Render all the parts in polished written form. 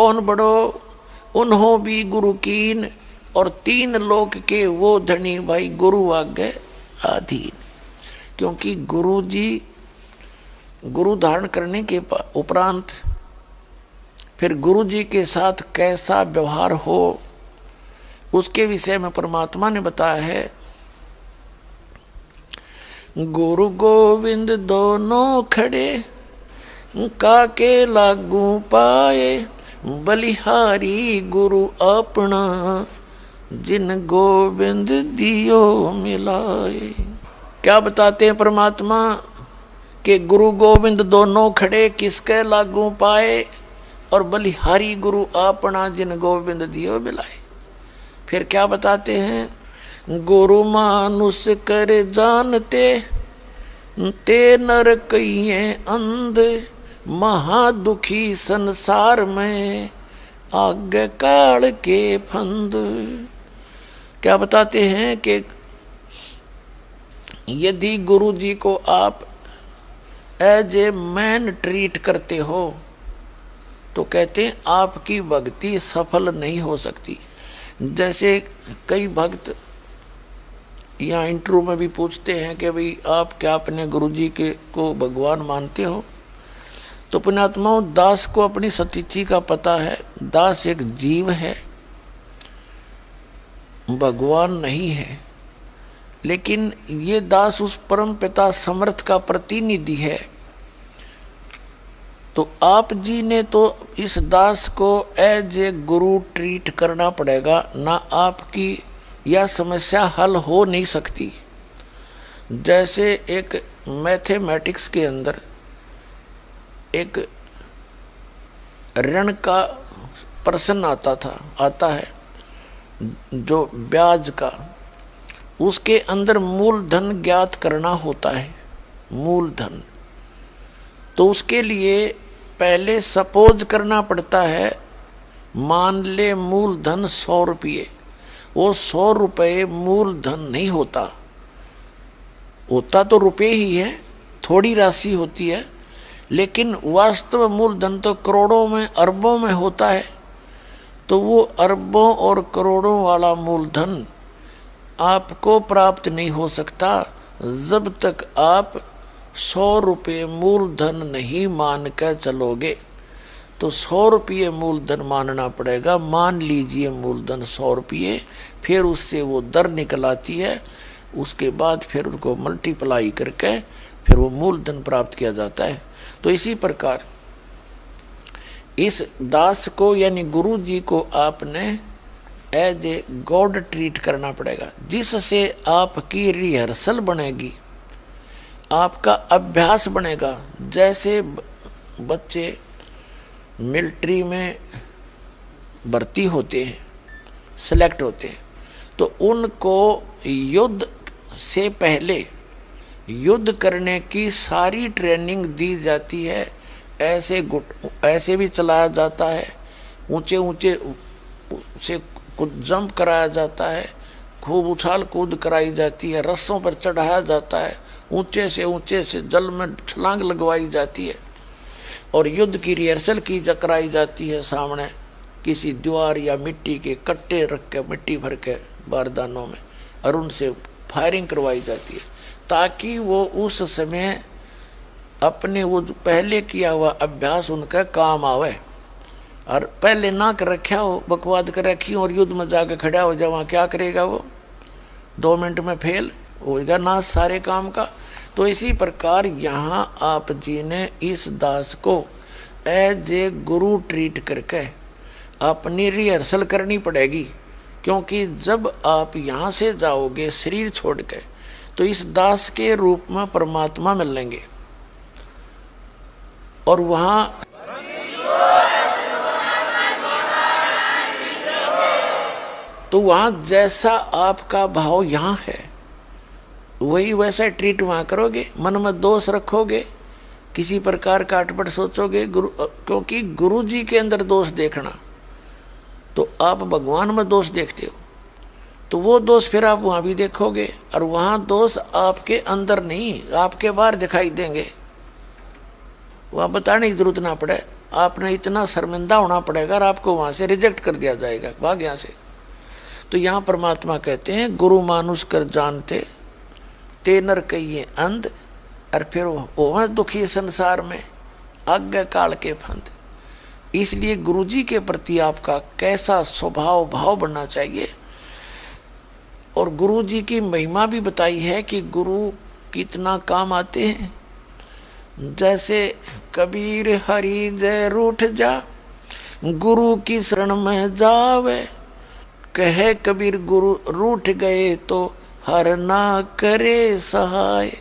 कौन बड़ो उन्हों भी गुरु कीन, और तीन लोक के वो धनी भाई गुरु आगे अधीन। क्योंकि गुरु जी गुरु धारण करने के उपरांत फिर गुरु जी के साथ कैसा व्यवहार हो उसके विषय में परमात्मा ने बताया है। गुरु गोविंद दोनों खड़े काके लागू पाए, बलिहारी गुरु अपना जिन गोविंद दियो मिलाए। क्या बताते हैं परमात्मा कि गुरु गोविंद दोनों खड़े किसके लागू पाए, और बलिहारी गुरु अपना जिन गोविंद दियो मिलाए। फिर क्या बताते हैं, गुरु मानुष कर जानते ते नर कहिए अंध, महादुखी संसार में आगे काल के फंद। क्या बताते हैं कि यदि गुरु जी को आप एज ए मैन ट्रीट करते हो तो कहते हैं आपकी भक्ति सफल नहीं हो सकती। जैसे कई भक्त यहाँ इंटरव्यू में भी पूछते हैं कि भाई आप क्या अपने गुरु जी के को भगवान मानते हो, तो पुण्यात्माओं दास को अपनी सतीथि का पता है। दास एक जीव है, भगवान नहीं है, लेकिन ये दास उस परम पिता समर्थ का प्रतिनिधि है। तो आप जी ने तो इस दास को एज ए गुरु ट्रीट करना पड़ेगा, ना आपकी यह समस्या हल हो नहीं सकती। जैसे एक मैथमेटिक्स के अंदर एक ऋण का प्रश्न आता है जो ब्याज का, उसके अंदर मूलधन ज्ञात करना होता है। मूलधन तो उसके लिए पहले सपोज करना पड़ता है, मान ले मूलधन 100 रुपये। वो 100 रुपये मूलधन नहीं होता तो रुपये ही है, थोड़ी राशि होती है, लेकिन वास्तव मूलधन तो करोड़ों में अरबों में होता है। तो वो अरबों और करोड़ों वाला मूलधन आपको प्राप्त नहीं हो सकता जब तक आप 100 रुपये मूलधन नहीं मान कर चलोगे। तो 100 रुपये मूलधन मानना पड़ेगा। मान लीजिए मूलधन 100 रुपये, फिर उससे वो दर निकल आती है, उसके बाद फिर उनको मल्टीप्लाई करके फिर वो मूलधन प्राप्त किया जाता है। तो इसी प्रकार इस दास को यानी गुरु जी को आपने एज ए गॉड ट्रीट करना पड़ेगा, जिससे आपकी रिहर्सल बनेगी, आपका अभ्यास बनेगा। जैसे बच्चे मिलिट्री में भर्ती होते हैं, सेलेक्ट होते हैं, तो उनको युद्ध से पहले युद्ध करने की सारी ट्रेनिंग दी जाती है। ऐसे भी चलाया जाता है, ऊंचे ऊंचे से कुछ जंप कराया जाता है, खूब उछाल कूद कराई जाती है, रस्सों पर चढ़ाया जाता है, ऊंचे से जल में छलांग लगवाई जाती है, और युद्ध की रिहर्सल कराई जाती है। सामने किसी दीवार या मिट्टी के कट्टे रख के मिट्टी भर के बारदानों में, और उनसे फायरिंग करवाई जाती है, ताकि वो उस समय अपने वो जो पहले किया हुआ अभ्यास उनका काम आवे। और पहले ना कर रखा हो, बकवाद कर रखी हो और युद्ध में जाकर खड़ा हो जाए, वहाँ क्या करेगा वो? 2 मिनट में फेल होएगा ना सारे काम का। तो इसी प्रकार यहाँ आप जी ने इस दास को एज ए गुरु ट्रीट करके अपनी रिहर्सल करनी पड़ेगी। क्योंकि जब आप यहाँ से जाओगे शरीर छोड़ के, तो इस दास के रूप में परमात्मा मिल लेंगे, और वहाँ तो वहाँ जैसा आपका भाव यहाँ है वही वैसा ट्रीट वहाँ करोगे। मन में दोष रखोगे, किसी प्रकार का अटपट सोचोगे, क्योंकि गुरु जी के अंदर दोष देखना, तो आप भगवान में दोष देखते हो, तो वो दोष फिर आप वहाँ भी देखोगे, और वहाँ दोष आपके अंदर नहीं आपके बाहर दिखाई देंगे। वहाँ बताने की जरूरत ना पड़े, आपने इतना शर्मिंदा होना पड़ेगा और आपको वहां से रिजेक्ट कर दिया जाएगा, भाग यहाँ से। तो यहाँ परमात्मा कहते हैं गुरु मानुष कर जानते ते नर कहिए अंध, और फिर वो दुखी संसार में आज्ञा काल के फंद। इसलिए गुरु जी के प्रति आपका कैसा स्वभाव भाव बनना चाहिए। और गुरु जी की महिमा भी बताई है कि गुरु कितना काम आते हैं। जैसे कबीर हरि जय रूठ जा, गुरु की शरण में जावे। कहे कबीर गुरु रूठ गए तो हर ना करे सहाय।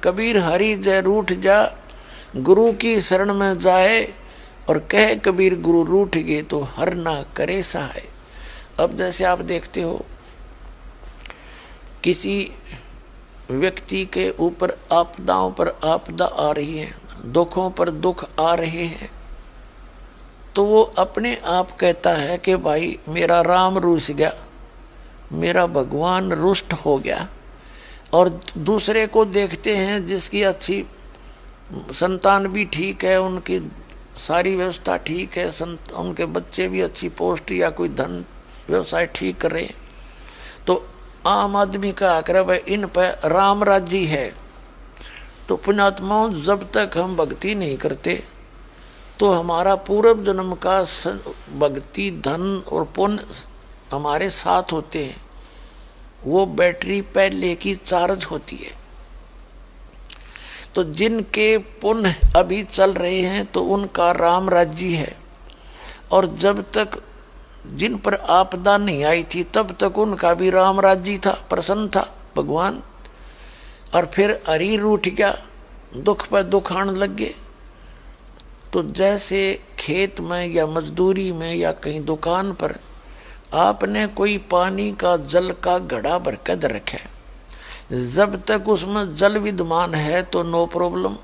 कबीर हरि जय रूठ जा, गुरु की शरण में जाए, और कहे कबीर गुरु रूठ गए तो हर ना करे सहाय। अब जैसे आप देखते हो किसी व्यक्ति के ऊपर आपदाओं पर आपदा आ रही है, दुखों पर दुख आ रहे हैं, तो वो अपने आप कहता है कि भाई मेरा राम रूठ गया, मेरा भगवान रुष्ट हो गया। और दूसरे को देखते हैं जिसकी अच्छी संतान भी ठीक है, उनकी सारी व्यवस्था ठीक है, उनके बच्चे भी अच्छी पोस्ट या कोई धन व्यवसाय ठीक कर रहे हैं, तो आम आदमी का आकर भाई इन पर राम राज्य है। तो पुण्यात्माओं, जब तक हम भक्ति नहीं करते तो हमारा पूर्व जन्म का भक्ति धन और पुण्य हमारे साथ होते हैं, वो बैटरी पहले की चार्ज होती है। तो जिनके पुण्य अभी चल रहे हैं तो उनका राम राज्य है, और जब तक जिन पर आपदा नहीं आई थी तब तक उनका भी राम राज्य था, प्रसन्न था भगवान। और फिर हरि रूठ गया, दुख पर दुख आने लग गए। तो जैसे खेत में या मजदूरी में या कहीं दुकान पर आपने कोई पानी का जल का घड़ा भर कर रखा है, जब तक उसमें जल विद्यमान है तो नो प्रॉब्लम,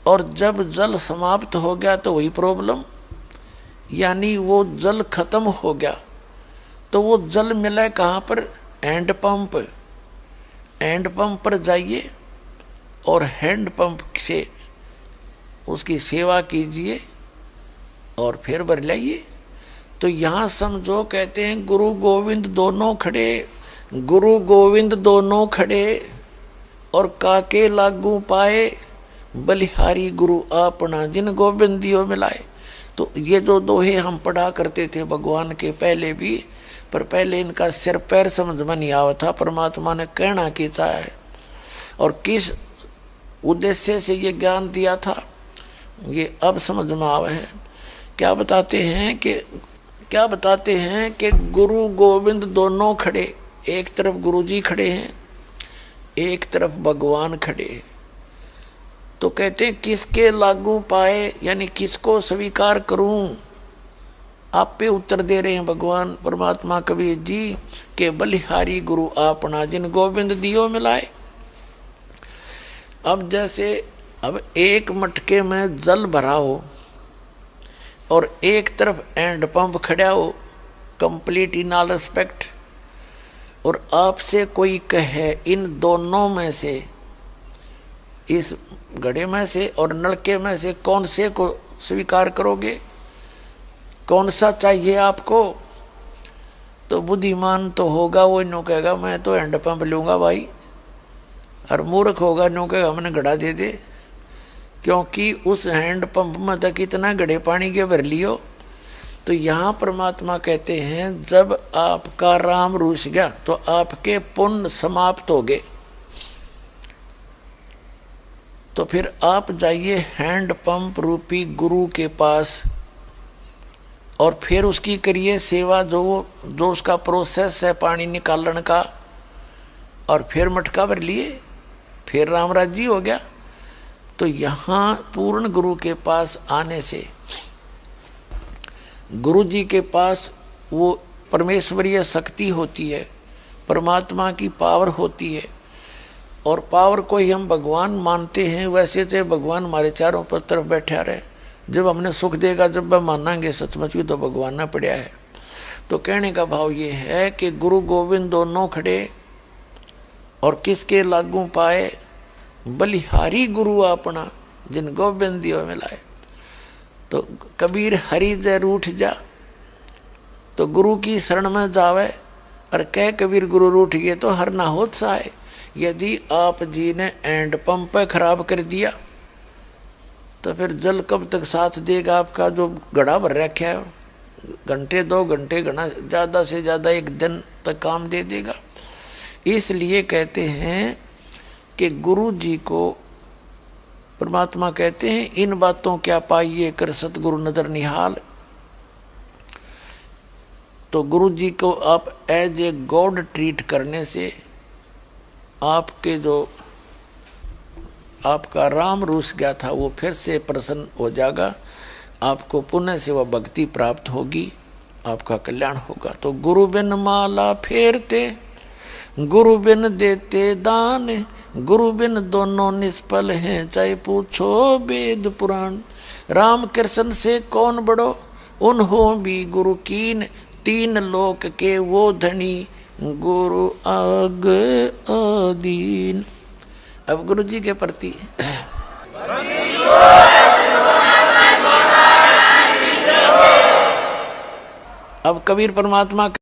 और जब जल समाप्त हो गया तो वही प्रॉब्लम। यानी वो जल खत्म हो गया तो वो जल मिला कहाँ पर? Hand pump. हैंड पंप पर जाइए और हैंड पंप से उसकी सेवा कीजिए और फिर भर लाइए। तो यहाँ समझो कहते हैं गुरु गोविंद दोनों खड़े, गुरु गोविंद दोनों खड़े, और काके लागू पाए, बलिहारी गुरु आपना जिन गोविंदियों मिलाए। तो ये जो दोहे हम पढ़ा करते थे भगवान के पहले भी, पर पहले इनका सिर पैर समझ में नहीं आवा था। परमात्मा ने कहना की चाहा है और किस उद्देश्य से ये ज्ञान दिया था ये अब समझ में आवा है। क्या बताते हैं कि गुरु गोविंद दोनों खड़े, एक तरफ गुरु जी खड़े हैं, एक तरफ भगवान खड़े हैं। तो कहते हैं किसके लागू पाए, यानी किसको स्वीकार करूं। आप पे उत्तर दे रहे हैं भगवान परमात्मा कबीर जी के बलिहारी गुरु आपना जिन गोविंद दियो मिलाए। अब जैसे अब एक मटके में जल भरा हो और एक तरफ हैंड पंप खड़ा हो, कंप्लीट इन ऑल रिस्पेक्ट, और आपसे कोई कहे इन दोनों में से, इस घड़े में से और नलके में से कौन से को स्वीकार करोगे, कौन सा चाहिए आपको? तो बुद्धिमान तो होगा वो इन्हों कहेगा मैं तो हैंड पंप लूँगा भाई, और मूर्ख होगा इन्हों कहेगा मैंने घड़ा दे दे, क्योंकि उस हैंड पंप में तक कितना घड़े पानी के भर लियो। तो यहाँ परमात्मा कहते हैं जब आपका राम रूठ गया तो आपके पुण्य समाप्त हो गए, तो फिर आप जाइए हैंड पंप रूपी गुरु के पास और फिर उसकी करिए सेवा, जो उसका प्रोसेस है पानी निकालने का, और फिर मटका भर लिए, फिर राम राज्य हो गया। तो यहाँ पूर्ण गुरु के पास आने से, गुरु जी के पास वो परमेश्वरीय शक्ति होती है, परमात्मा की पावर होती है, और पावर को ही हम भगवान मानते हैं। वैसे तो भगवान हमारे चारों पर तरफ बैठा रहे, जब हमने सुख देगा जब हम मानेंगे सचमुच भी तो भगवान ना पड़ा है। तो कहने का भाव ये है कि गुरु गोविंद दोनों खड़े और किसके लागू पाए, बलिहारी गुरु अपना जिन गोविंदियों मिलाए। तो कबीर हरि जय रूठ जा, तो गुरु की शरण में जावे। और कह कबीर गुरु रूठ गए तो हर ना होत सा है। यदि आप जी ने एंड पंप खराब कर दिया तो फिर जल कब तक साथ देगा आपका जो घड़ा भर रखा है? घंटे 2 घंटे घना, ज़्यादा से ज़्यादा 1 दिन तक काम दे देगा। इसलिए कहते हैं कि गुरु जी को परमात्मा कहते हैं इन बातों क्या पाइए कर सतगुरु नजर निहाल। तो गुरु जी को आप एज ए गॉड ट्रीट करने से आपके जो आपका राम रूस गया था वो फिर से प्रसन्न हो जाएगा, आपको पुनः से वह भक्ति प्राप्त होगी, आपका कल्याण होगा। तो गुरु बिन माला फेरते, गुरु बिन देते दान, गुरु बिन दोनों निष्फल हैं, चाहे पूछो वेद पुराण। राम कृष्ण से कौन बड़ो, उन्हों भी गुरु कीन, 3 लोक के वो धनी, गुरु आग आदीन। अब गुरु जी के प्रति अब कबीर परमात्मा